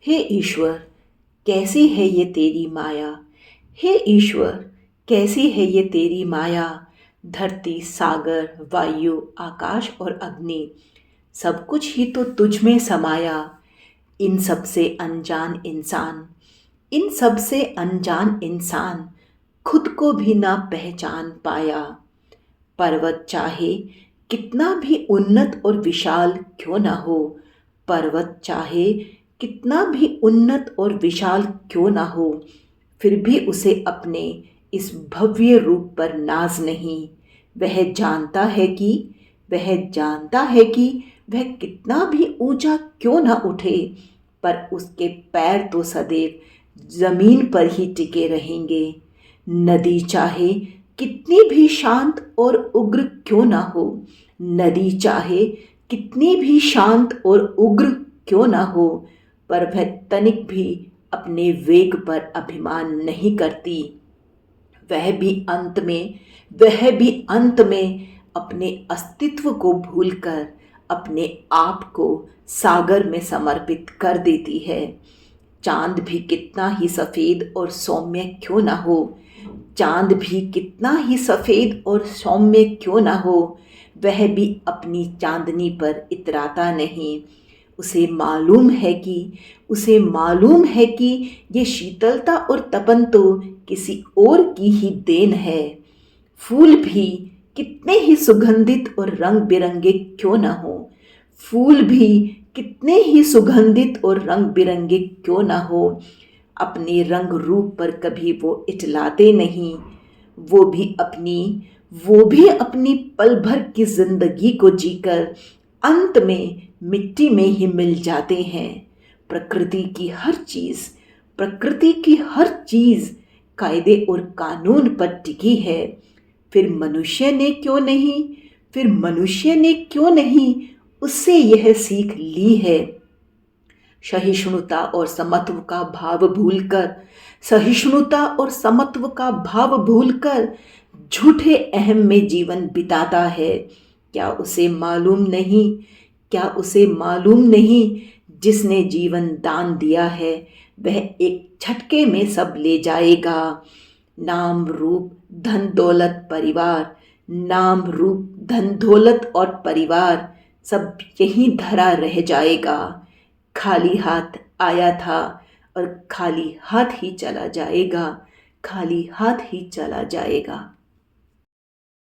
हे ईश्वर, कैसी है ये तेरी माया। हे ईश्वर, कैसी है ये तेरी माया। धरती, सागर, वायु, आकाश और अग्नि, सब कुछ ही तो तुझ में समाया। इन सब से अनजान इंसान, इन सब से अनजान इंसान खुद को भी ना पहचान पाया। पर्वत चाहे कितना भी उन्नत और विशाल क्यों ना हो, पर्वत चाहे कितना भी उन्नत और विशाल क्यों ना हो, फिर भी उसे अपने इस भव्य रूप पर नाज नहीं। वह जानता है कि वह जानता है कि वह कितना भी ऊंचा क्यों ना उठे, पर उसके पैर तो सदैव जमीन पर ही टिके रहेंगे। नदी चाहे कितनी भी शांत और उग्र क्यों ना हो, नदी चाहे कितनी भी शांत और उग्र क्यों ना हो, पर वह तनिक भी अपने वेग पर अभिमान नहीं करती। वह भी अंत में वह भी अंत में अपने अस्तित्व को भूलकर अपने आप को सागर में समर्पित कर देती है। चांद भी कितना ही सफ़ेद और सौम्य क्यों ना हो, चांद भी कितना ही सफ़ेद और सौम्य क्यों ना हो, वह भी अपनी चांदनी पर इतराता नहीं। उसे मालूम है कि ये शीतलता और तपन तो किसी और की ही देन है। फूल भी कितने ही सुगंधित और रंग बिरंगे क्यों ना हो, फूल भी कितने ही सुगंधित और रंग बिरंगे क्यों ना हो, अपने रंग रूप पर कभी वो इटलाते नहीं। वो भी अपनी वो भी अपनी पल भर की जिंदगी को जीकर अंत में मिट्टी में ही मिल जाते हैं। प्रकृति की हर चीज प्रकृति की हर चीज कायदे और कानून पर टिकी है। फिर मनुष्य ने क्यों नहीं उससे यह सीख ली है। सहिष्णुता और समत्व का भाव भूलकर झूठे अहम में जीवन बिताता है। क्या उसे मालूम नहीं जिसने जीवन दान दिया है वह एक झटके में सब ले जाएगा। नाम रूप धन दौलत और परिवार सब यहीं धरा रह जाएगा। खाली हाथ आया था और खाली हाथ ही चला जाएगा।